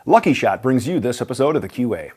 Lucky Shot brings you this episode of the QA.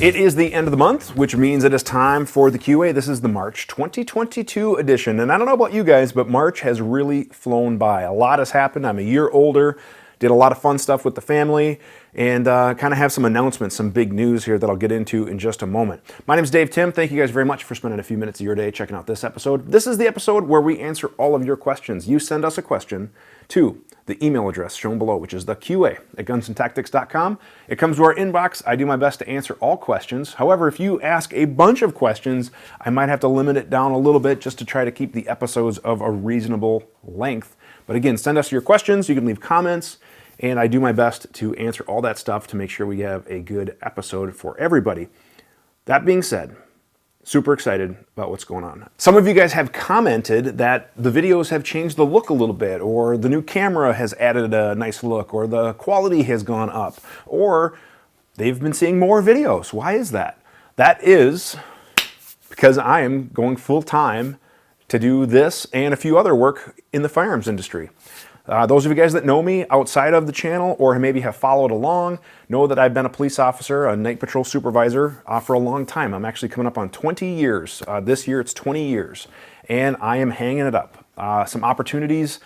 It is the end of the month, which means it is time for the QA. This is the March 2022 edition. And I don't know about you guys, but March has really flown by. A lot has happened. I'm a year older, did a lot of fun stuff with the family, and kind of have some announcements, some big news here that I'll get into in just a moment. My name is Dave Tim. Thank you guys very much for spending a few minutes of your day checking out this episode. This is the episode where we answer all of your questions. You send us a question to the email address shown below, which is the QA@gunsandtactics.com. It comes to our inbox. I do my best to answer all questions. However, if you ask a bunch of questions, I might have to limit it down a little bit just to try to keep the episodes of a reasonable length. But again, send us your questions. You can leave comments, and I do my best to answer all that stuff to make sure we have a good episode for everybody. That being said, super excited about what's going on. Some of you guys have commented that the videos have changed the look a little bit, or the new camera has added a nice look, or the quality has gone up, or they've been seeing more videos. Why is that? That is because I am going full time to do this and a few other work in the firearms industry. Those of you guys that know me outside of the channel or maybe have followed along know that I've been a police officer, a night patrol supervisor for a long time. I'm actually coming up on 20 years. This year it's 20 years, and I am hanging it up. Some opportunities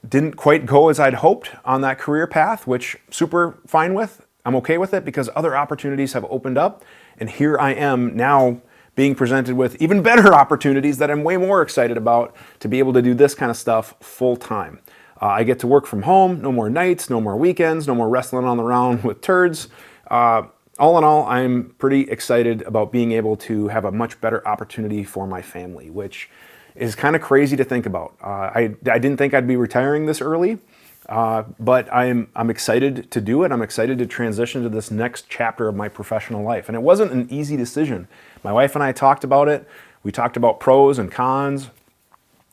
didn't quite go as I'd hoped on that career path, which super fine with. I'm okay with it because other opportunities have opened up, and here I am now being presented with even better opportunities that I'm way more excited about to be able to do this kind of stuff full time. I get to work from home, no more nights, no more weekends, no more wrestling on the round with turds. All in all, I'm pretty excited about being able to have a much better opportunity for my family, which is kind of crazy to think about. I didn't think I'd be retiring this early, but I'm excited to do it. I'm excited to transition to this next chapter of my professional life. And it wasn't an easy decision. My wife and I talked about it. We talked about pros and cons,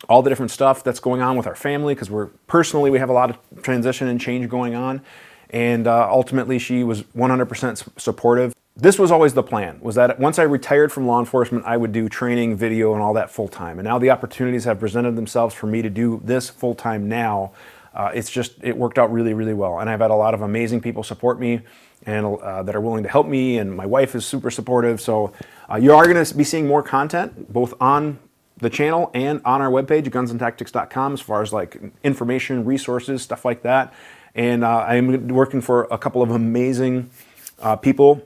all the different stuff that's going on with our family, because we have a lot of transition and change going on, and ultimately she was 100% supportive. This was always the plan, was that once I retired from law enforcement, I would do training, video, and all that full time. And now the opportunities have presented themselves for me to do this full time now. It worked out really, really well, and I've had a lot of amazing people support me and that are willing to help me, and my wife is super supportive. So you are going to be seeing more content both on the channel and on our webpage at gunsandtactics.com as far as like information, resources, stuff like that. And I'm working for a couple of amazing people,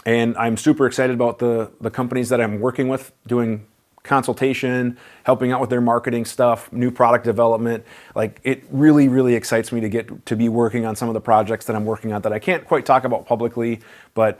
and I'm super excited about the companies that I'm working with, doing consultation, helping out with their marketing stuff, new product development. Like, it really, really excites me to get to be working on some of the projects that I'm working on that I can't quite talk about publicly, but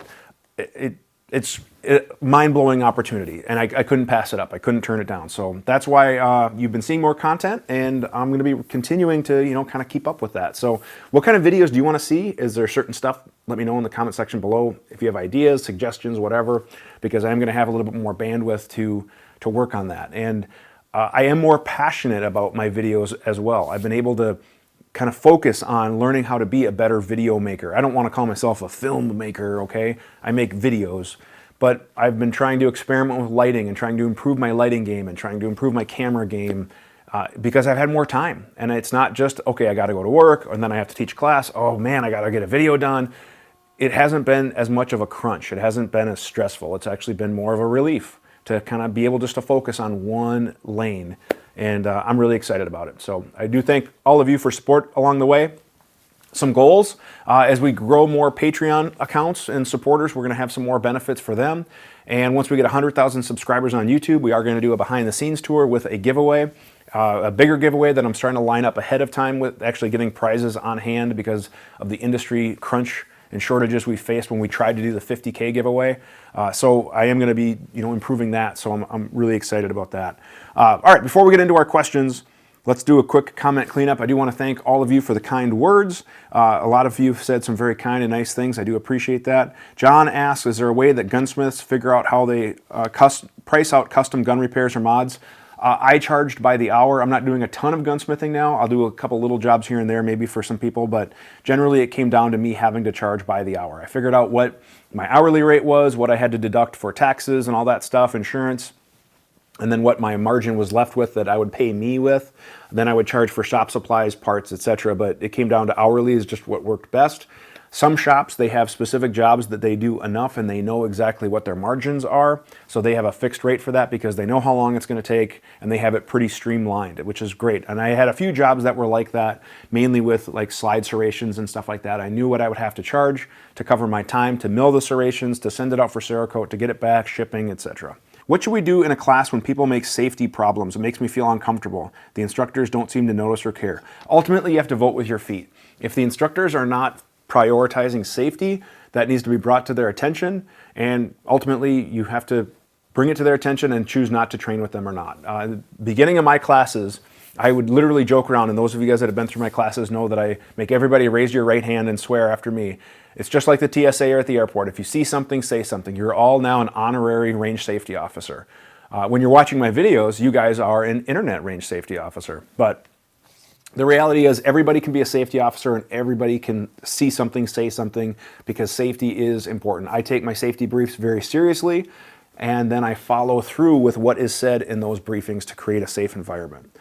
it's a mind-blowing opportunity, and I couldn't pass it up. I couldn't turn it down. So that's why you've been seeing more content, and I'm going to be continuing to kind of keep up with that. So what kind of videos do you want to see? Is there certain stuff? Let me know in the comment section below if you have ideas, suggestions, whatever, because I'm going to have a little bit more bandwidth to work on that. And I am more passionate about my videos as well. I've been able to kind of focus on learning how to be a better video maker. I don't want to call myself a film maker, okay? I make videos, but I've been trying to experiment with lighting and trying to improve my lighting game and trying to improve my camera game because I've had more time. And it's not just, okay, I got to go to work and then I have to teach class. Oh man, I got to get a video done. It hasn't been as much of a crunch. It hasn't been as stressful. It's actually been more of a relief to kind of be able just to focus on one lane. And I'm really excited about it. So I do thank all of you for support along the way. Some goals, as we grow more Patreon accounts and supporters, we're going to have some more benefits for them. And once we get 100,000 subscribers on YouTube, we are going to do a behind the scenes tour with a giveaway, a bigger giveaway that I'm starting to line up ahead of time with actually getting prizes on hand because of the industry crunch and shortages we faced when we tried to do the 50K giveaway. So I am going to be, improving that. So I'm really excited about that. All right, before we get into our questions, let's do a quick comment cleanup. I do want to thank all of you for the kind words. A lot of you have said some very kind and nice things. I do appreciate that. John asks, is there a way that gunsmiths figure out how they price out custom gun repairs or mods? I charged by the hour. I'm not doing a ton of gunsmithing now. I'll do a couple little jobs here and there maybe for some people, but generally it came down to me having to charge by the hour. I figured out what my hourly rate was, what I had to deduct for taxes and all that stuff, insurance, and then what my margin was left with that I would pay me with. Then I would charge for shop supplies, parts, etc. But it came down to hourly is just what worked best. Some shops, they have specific jobs that they do enough and they know exactly what their margins are. So they have a fixed rate for that because they know how long it's going to take and they have it pretty streamlined, which is great. And I had a few jobs that were like that, mainly with like slide serrations and stuff like that. I knew what I would have to charge to cover my time to mill the serrations, to send it out for Cerakote, to get it back, shipping, etc. What should we do in a class when people make safety problems? It makes me feel uncomfortable. The instructors don't seem to notice or care. Ultimately, you have to vote with your feet. If the instructors are not prioritizing safety, that needs to be brought to their attention, and ultimately you have to bring it to their attention and choose not to train with them or not. Beginning of my classes, I would literally joke around, and those of you guys that have been through my classes know that I make everybody raise your right hand and swear after me. It's just like the TSA or at the airport. If you see something, say something. You're all now an honorary range safety officer. When you're watching my videos, you guys are an internet range safety officer. But the reality is everybody can be a safety officer and everybody can see something, say something, because safety is important. I take my safety briefs very seriously, and then I follow through with what is said in those briefings to create a safe environment.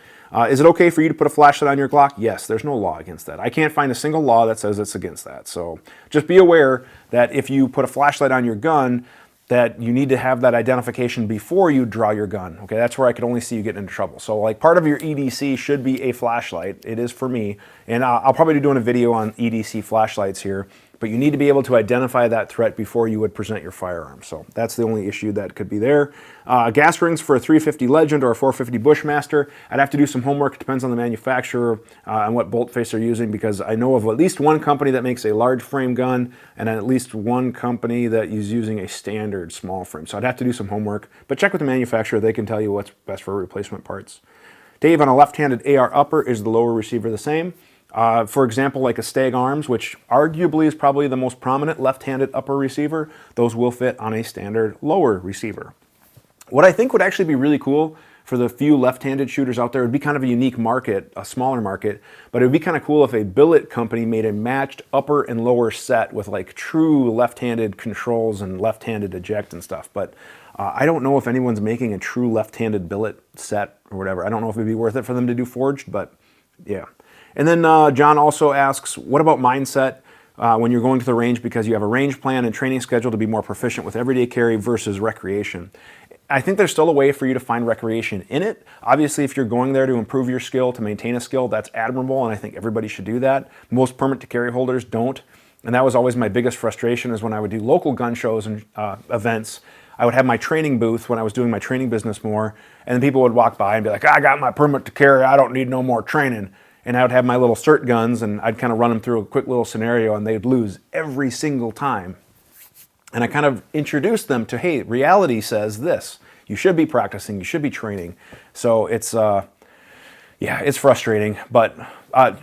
Is it okay for you to put a flashlight on your Glock? Yes, there's no law against that. I can't find a single law that says it's against that. So just be aware that if you put a flashlight on your gun, that you need to have that identification before you draw your gun. Okay, that's where I could only see you getting into trouble. So like part of your EDC should be a flashlight. It is for me. And I'll probably be doing a video on EDC flashlights here, but you need to be able to identify that threat before you would present your firearm. So that's the only issue that could be there. Gas rings for a 350 Legend or a 450 Bushmaster. I'd have to do some homework. It depends on the manufacturer and what bolt face they're using, because I know of at least one company that makes a large frame gun and at least one company that is using a standard small frame. So I'd have to do some homework, but check with the manufacturer. They can tell you what's best for replacement parts. Dave, on a left-handed AR upper, is the lower receiver the same? For example, like a Stag Arms, which arguably is probably the most prominent left-handed upper receiver, those will fit on a standard lower receiver. What I think would actually be really cool for the few left-handed shooters out there, would be kind of a unique market, a smaller market, but it would be kind of cool if a billet company made a matched upper and lower set with like true left-handed controls and left-handed eject and stuff. But I don't know if anyone's making a true left-handed billet set or whatever. I don't know if it'd be worth it for them to do forged, but yeah. And then John also asks, what about mindset when you're going to the range because you have a range plan and training schedule to be more proficient with everyday carry versus recreation? I think there's still a way for you to find recreation in it. Obviously, if you're going there to improve your skill, to maintain a skill, that's admirable, and I think everybody should do that. Most permit to carry holders don't, and that was always my biggest frustration, is when I would do local gun shows and events, I would have my training booth when I was doing my training business more, and then people would walk by and be like, I got my permit to carry, I don't need no more training. And I would have my little cert guns, and I'd kind of run them through a quick little scenario, and they'd lose every single time. And I kind of introduced them to, hey, reality says this. You should be practicing, you should be training. So it's, yeah, it's frustrating, but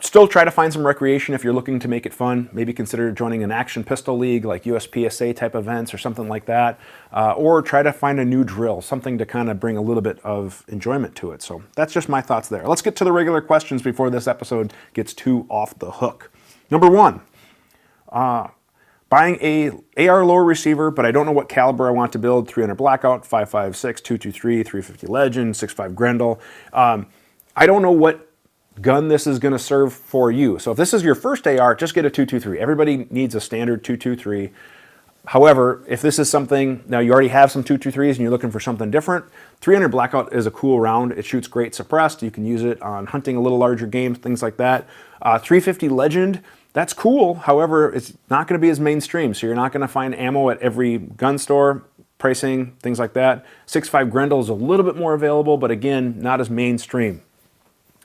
still try to find some recreation if you're looking to make it fun. Maybe consider joining an action pistol league like USPSA type events or something like that. Or try to find a new drill, something to kind of bring a little bit of enjoyment to it. So that's just my thoughts there. Let's get to the regular questions before this episode gets too off the hook. Number one, buying a AR lower receiver, but I don't know what caliber I want to build. 300 Blackout, 5.56, 223, 350 Legend, 6.5 Grendel. I don't know what gun this is going to serve for you. So if this is your first AR, just get a 223. Everybody needs a standard 223. However, if this is something, now you already have some 223s and you're looking for something different, 300 Blackout is a cool round. It shoots great suppressed. You can use it on hunting a little larger games, things like that. 350 Legend, that's cool. However, it's not going to be as mainstream. So you're not going to find ammo at every gun store, pricing, things like that. 6.5 Grendel is a little bit more available, but again, not as mainstream.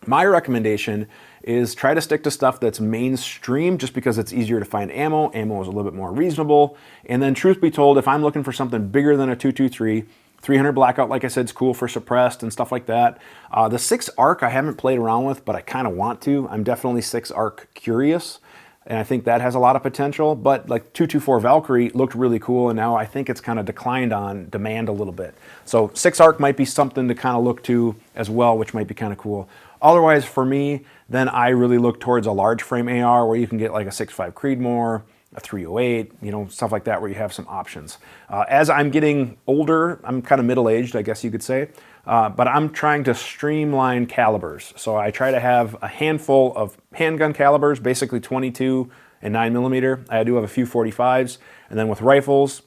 My recommendation is try to stick to stuff that's mainstream just because it's easier to find ammo. Ammo is a little bit more reasonable. And then truth be told, if I'm looking for something bigger than a 223, 300 Blackout, like I said, is cool for suppressed and stuff like that. The 6 ARC I haven't played around with, but I kind of want to. I'm definitely 6 ARC curious, and I think that has a lot of potential. But like 224 Valkyrie looked really cool, and now I think it's kind of declined on demand a little bit. So 6 ARC might be something to kind of look to as well, which might be kind of cool. Otherwise, for me, then I really look towards a large frame AR where you can get like a 6.5 Creedmoor, a 308, you know, stuff like that where you have some options. As I'm getting older, I'm kind of middle-aged, I guess you could say, but I'm trying to streamline calibers. So I try to have a handful of handgun calibers, basically 22 and 9mm. I do have a few 45s, and then with rifles,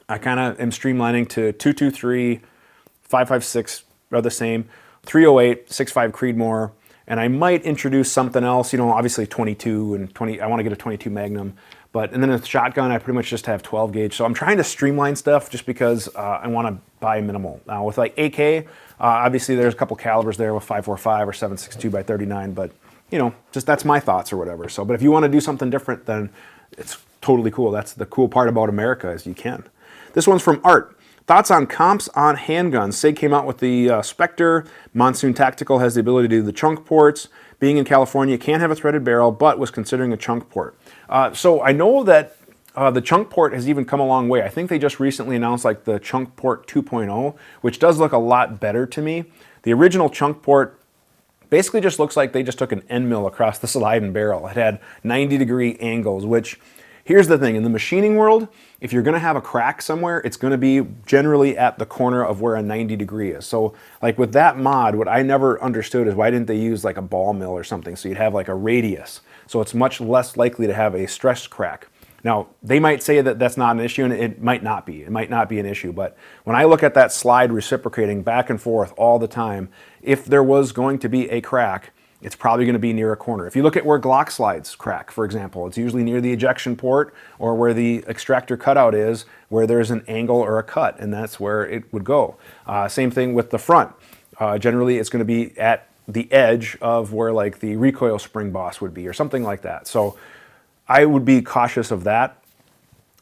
I kind of am streamlining to 223, 5.56 are the same, 308, 6.5 Creedmoor, and I might introduce something else, you know, obviously 22 and 20, I want to get a 22 Magnum, and then with shotgun, I pretty much just have 12 gauge. So I'm trying to streamline stuff just because I want to buy minimal. Now with like AK, obviously there's a couple calibers there with 5.45 or 7.62 by 39, but you know, just that's my thoughts or whatever. So, but if you want to do something different, then it's totally cool. That's the cool part about America is you can. This one's from Art. Thoughts on comps on handguns? SIG came out with the Spectre. Monsoon Tactical has the ability to do the chunk ports. Being in California, can't have a threaded barrel, but was considering a chunk port. So I know that the chunk port has even come a long way. I think they just recently announced like the chunk port 2.0, which does look a lot better to me. The original chunk port basically just looks like they just took an end mill across the slide and barrel. It had 90-degree angles, which, here's the thing, in the machining world, if you're gonna have a crack somewhere, it's gonna be generally at the corner of where a 90-degree is. So like with that mod, what I never understood is why didn't they use like a ball mill or something so you'd have like a radius. So it's much less likely to have a stress crack. Now, they might say that that's not an issue, and it might not be. It might not be an issue, but when I look at that slide reciprocating back and forth all the time, if there was going to be a crack, it's probably going to be near a corner. If you look at where Glock slides crack, for example, it's usually near the ejection port or where the extractor cutout is, where there's an angle or a cut, and that's where it would go. Same thing with the front. Generally, it's going to be at the edge of where like the recoil spring boss would be or something like that. So I would be cautious of that.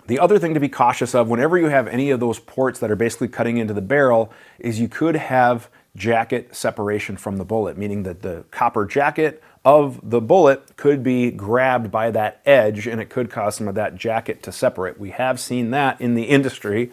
The other thing to be cautious of whenever you have any of those ports that are basically cutting into the barrel is you could have jacket separation from the bullet, meaning that the copper jacket of the bullet could be grabbed by that edge and it could cause some of that jacket to separate. We have seen that in the industry,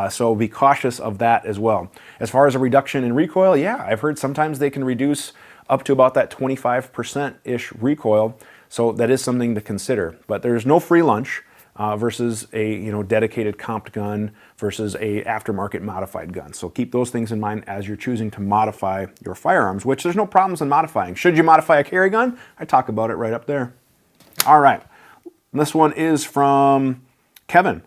so be cautious of that as well. As far as a reduction in recoil, yeah, I've heard sometimes they can reduce up to about that 25%-ish recoil, so that is something to consider. But there's no free lunch versus a dedicated comped gun versus a aftermarket modified gun. So keep those things in mind as you're choosing to modify your firearms, which there's no problems in modifying. Should you modify a carry gun? I talk about it right up there. All right, this one is from Kevin.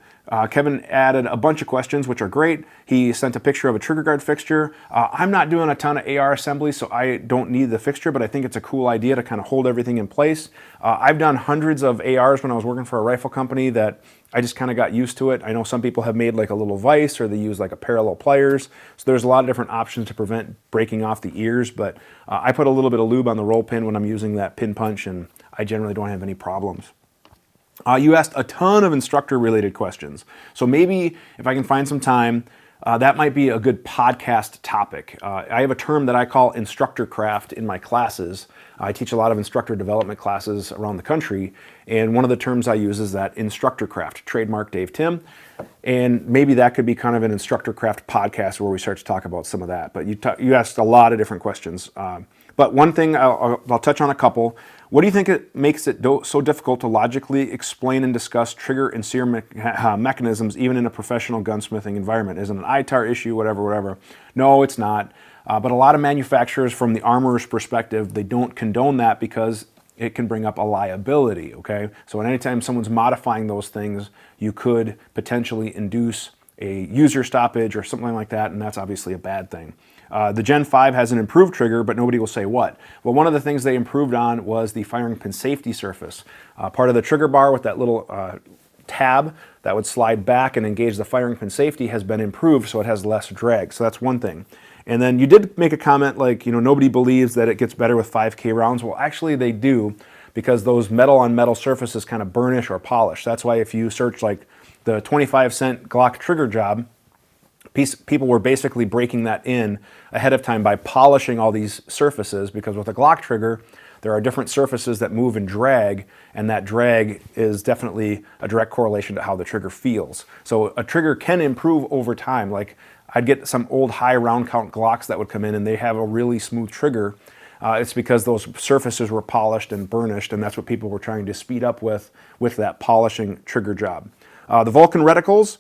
Kevin added a bunch of questions, which are great. He sent a picture of a trigger guard fixture. I'm not doing a ton of AR assembly, so I don't need the fixture, but I think it's a cool idea to kind of hold everything in place. I've done hundreds of ARs when I was working for a rifle company that I just kind of got used to it. I know some people have made like a little vise or they use like a parallel pliers. So there's a lot of different options to prevent breaking off the ears, but I put a little bit of lube on the roll pin when I'm using that pin punch, and I generally don't have any problems. You asked a ton of instructor-related questions. So maybe if I can find some time, that might be a good podcast topic. I have a term that I call instructor craft in my classes. I teach a lot of instructor development classes around the country, and one of the terms I use is that instructor craft, trademark Dave Tim, and maybe that could be kind of an instructor craft podcast where we start to talk about some of that. But you asked a lot of different questions. But one thing, I'll touch on a couple. What do you think it makes it so difficult to logically explain and discuss trigger and sear mechanisms even in a professional gunsmithing environment? Is it an ITAR issue, whatever? No, it's not. But a lot of manufacturers, from the armorer's perspective, they don't condone that because it can bring up a liability, okay? So anytime someone's modifying those things, you could potentially induce a user stoppage or something like that, and that's obviously a bad thing. The Gen 5 has an improved trigger, but nobody will say what. Well, one of the things they improved on was the firing pin safety surface. Part of the trigger bar with that little tab that would slide back and engage the firing pin safety has been improved, so it has less drag. So that's one thing. And then you did make a comment like, nobody believes that it gets better with 5K rounds. Well, actually they do, because those metal on metal surfaces kind of burnish or polish. That's why if you search like the 25-cent Glock trigger job, people were basically breaking that in ahead of time by polishing all these surfaces, because with a Glock trigger, there are different surfaces that move and drag, and that drag is definitely a direct correlation to how the trigger feels. So a trigger can improve over time. Like I'd get some old high round count Glocks that would come in and they have a really smooth trigger. It's because those surfaces were polished and burnished, and that's what people were trying to speed up with that polishing trigger job. The Vulcan reticles,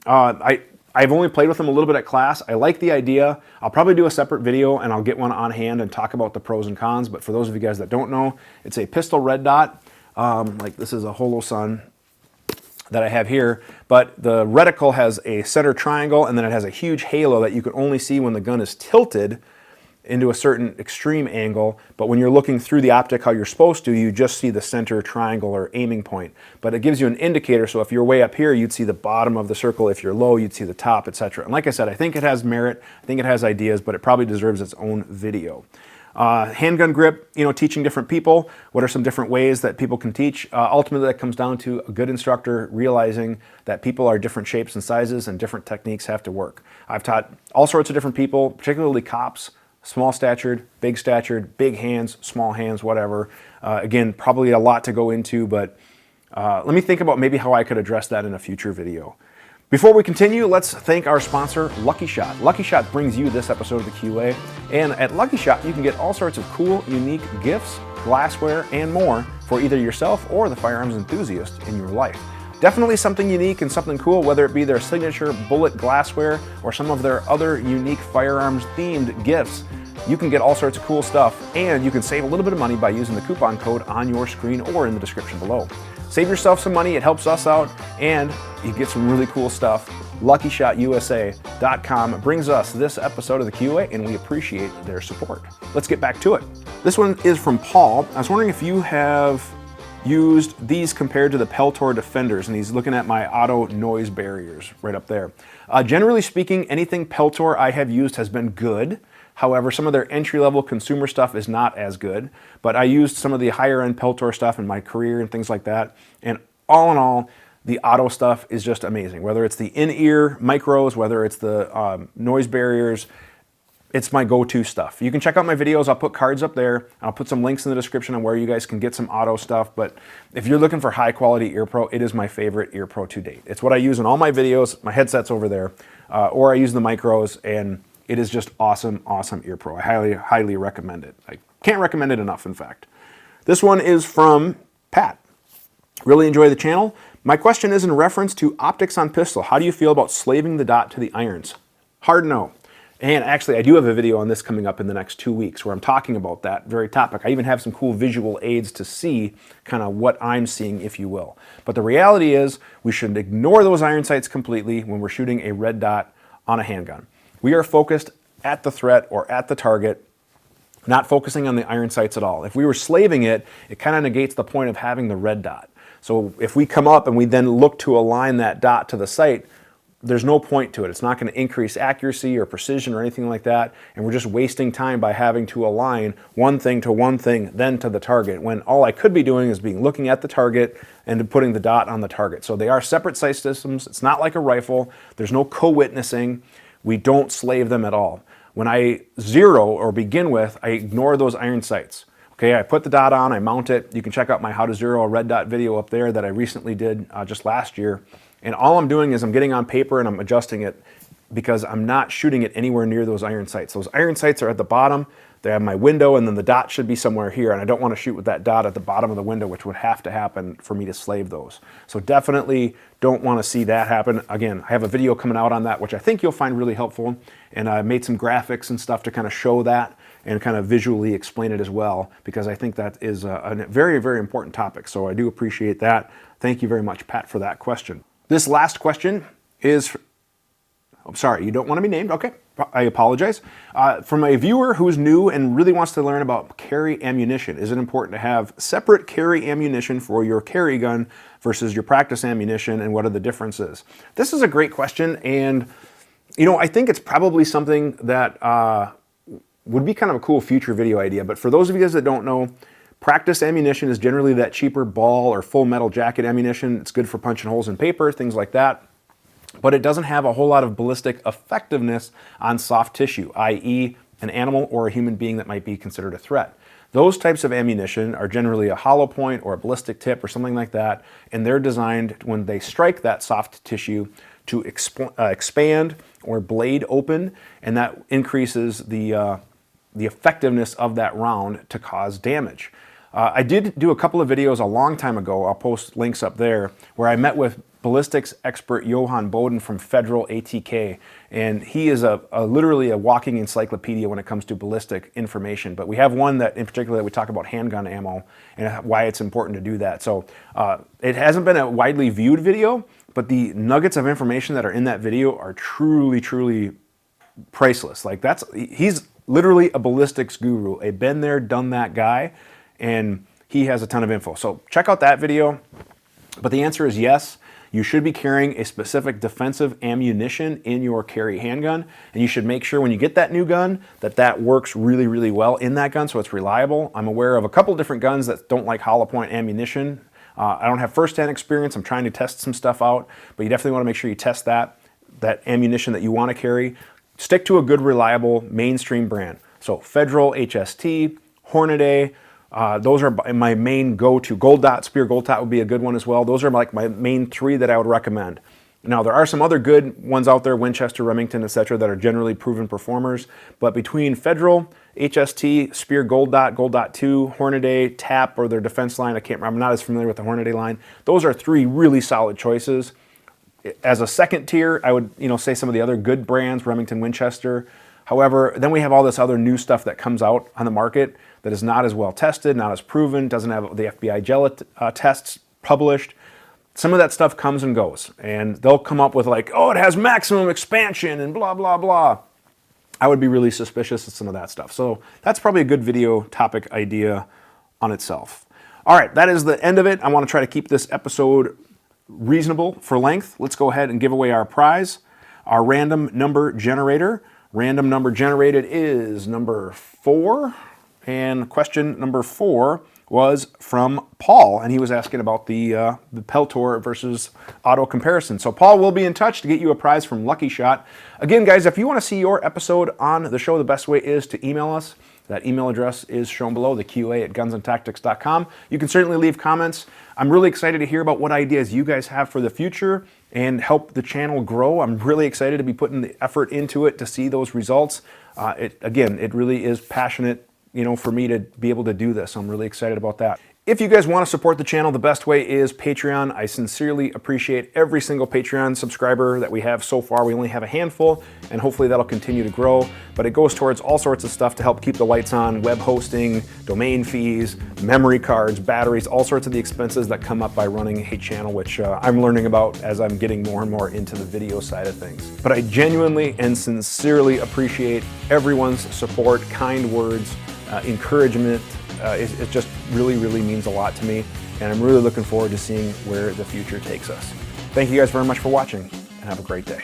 I've only played with them a little bit at class. I like the idea. I'll probably do a separate video and I'll get one on hand and talk about the pros and cons, but for those of you guys that don't know, it's a pistol red dot. Like this is a Holosun that I have here, but the reticle has a center triangle and then it has a huge halo that you can only see when the gun is tilted into a certain extreme angle, but when you're looking through the optic how you're supposed to, you just see the center triangle or aiming point. But it gives you an indicator, so if you're way up here, you'd see the bottom of the circle. If you're low, you'd see the top, etc. And like I said, I think it has merit, I think it has ideas, but it probably deserves its own video. Handgun grip, teaching different people. What are some different ways that people can teach? Ultimately, that comes down to a good instructor realizing that people are different shapes and sizes and different techniques have to work. I've taught all sorts of different people, particularly cops, small statured, big hands, small hands, whatever. Again, probably a lot to go into, but let me think about maybe how I could address that in a future video. Before we continue, let's thank our sponsor, Lucky Shot. Lucky Shot brings you this episode of the QA, and at Lucky Shot, you can get all sorts of cool, unique gifts, glassware, and more for either yourself or the firearms enthusiast in your life. Definitely something unique and something cool, whether it be their signature bullet glassware or some of their other unique firearms themed gifts. You can get all sorts of cool stuff, and you can save a little bit of money by using the coupon code on your screen or in the description below. Save yourself some money, it helps us out, and you get some really cool stuff. LuckyShotUSA.com brings us this episode of the QA, and we appreciate their support. Let's get back to it. This one is from Paul. I was wondering if you have used these compared to the Peltor Defenders, and he's looking at my auto noise barriers right up there. Generally speaking, anything Peltor I have used has been good. However, some of their entry-level consumer stuff is not as good, but I used some of the higher-end Peltor stuff in my career and things like that, and all in all, the auto stuff is just amazing. Whether it's the in-ear micros, whether it's the noise barriers, it's my go-to stuff. You can check out my videos. I'll put cards up there. I'll put some links in the description on where you guys can get some auto stuff, but if you're looking for high-quality ear pro, it is my favorite ear pro to date. It's what I use in all my videos. My headset's over there, or I use the micros, and it is just awesome, awesome ear pro. I highly, highly recommend it. I can't recommend it enough, in fact. This one is from Pat. Really enjoy the channel. My question is in reference to optics on pistol. How do you feel about slaving the dot to the irons? Hard no. And actually, I do have a video on this coming up in the next 2 weeks where I'm talking about that very topic. I even have some cool visual aids to see kind of what I'm seeing, if you will. But the reality is we should ignore those iron sights completely when we're shooting a red dot on a handgun. We are focused at the threat or at the target, not focusing on the iron sights at all. If we were slaving it, it kind of negates the point of having the red dot. So if we come up and we then look to align that dot to the sight, there's no point to it. It's not going to increase accuracy or precision or anything like that, and we're just wasting time by having to align one thing to one thing, then to the target, when all I could be doing is looking at the target and putting the dot on the target. So they are separate sight systems. It's not like a rifle. There's no co-witnessing. We don't slave them at all. When I zero or begin with, I ignore those iron sights. Okay, I put the dot on, I mount it. You can check out my how to zero a red dot video up there that I recently did just last year. And all I'm doing is I'm getting on paper and I'm adjusting it because I'm not shooting it anywhere near those iron sights. Those iron sights are at the bottom. They have my window, and then the dot should be somewhere here, and I don't want to shoot with that dot at the bottom of the window, which would have to happen for me to slave those. So definitely don't want to see that happen. Again, I have a video coming out on that, which I think you'll find really helpful, and I made some graphics and stuff to kind of show that and kind of visually explain it as well, because I think that is a very, very important topic. So I do appreciate that. Thank you very much, Pat, for that question. This last question is, I'm sorry, you don't want to be named? Okay, I apologize. From a viewer who's new and really wants to learn about carry ammunition. Is it important to have separate carry ammunition for your carry gun versus your practice ammunition, and what are the differences? This is a great question, and I think it's probably something that would be kind of a cool future video idea, but for those of you guys that don't know, practice ammunition is generally that cheaper ball or full metal jacket ammunition. It's good for punching holes in paper, things like that. But it doesn't have a whole lot of ballistic effectiveness on soft tissue, i.e. an animal or a human being that might be considered a threat. Those types of ammunition are generally a hollow point or a ballistic tip or something like that, and they're designed when they strike that soft tissue to expand or blade open, and that increases the the effectiveness of that round to cause damage. I did do a couple of videos a long time ago, I'll post links up there, where I met with ballistics expert Johan Boden from Federal ATK, and he is literally a walking encyclopedia when it comes to ballistic information. But we have one that in particular that we talk about handgun ammo and why it's important to do that. So it hasn't been a widely viewed video, but the nuggets of information that are in that video are truly, truly priceless. Like he's literally a ballistics guru, a been there, done that guy, and he has a ton of info. So check out that video. But the answer is yes. You should be carrying a specific defensive ammunition in your carry handgun, and you should make sure when you get that new gun that works really, really well in that gun so it's reliable. I'm aware of a couple different guns that don't like hollow point ammunition. I don't have first-hand experience. I'm trying to test some stuff out, but you definitely want to make sure you test that ammunition that you want to carry. Stick to a good, reliable, mainstream brand. So Federal, HST, Hornady, those are my main go-to. Gold Dot, Spear Gold Dot would be a good one as well. Those are like my main three that I would recommend. Now, there are some other good ones out there, Winchester, Remington, etc., that are generally proven performers. But between Federal, HST, Spear Gold Dot 2, Hornady, TAP, or their defense line, I can't remember, I'm not as familiar with the Hornady line. Those are three really solid choices. As a second tier, I would say some of the other good brands, Remington, Winchester. However, then we have all this other new stuff that comes out on the market that is not as well tested, not as proven, doesn't have the FBI gel tests published. Some of that stuff comes and goes, and they'll come up with like, oh, it has maximum expansion and blah, blah, blah. I would be really suspicious of some of that stuff. So that's probably a good video topic idea on itself. All right, that is the end of it. I want to try to keep this episode reasonable for length. Let's go ahead and give away our prize, our random number generator. Random number generated is number 4, and question number 4 was from Paul, and he was asking about the Peltor versus auto comparison. So Paul will be in touch to get you a prize from Lucky Shot. Again, guys, if you want to see your episode on the show, the best way is to email us. That email address is shown below, the QA@gunsandtactics.com. You can certainly leave comments. I'm really excited to hear about what ideas you guys have for the future and help the channel grow. I'm really excited to be putting the effort into it to see those results. Again, it really is passionate, for me to be able to do this. I'm really excited about that. If you guys want to support the channel, the best way is Patreon. I sincerely appreciate every single Patreon subscriber that we have so far. We only have a handful, and hopefully that'll continue to grow. But it goes towards all sorts of stuff to help keep the lights on, web hosting, domain fees, memory cards, batteries, all sorts of the expenses that come up by running a channel, which I'm learning about as I'm getting more and more into the video side of things. But I genuinely and sincerely appreciate everyone's support, kind words, encouragement. It just really, really means a lot to me, and I'm really looking forward to seeing where the future takes us. Thank you guys very much for watching, and have a great day.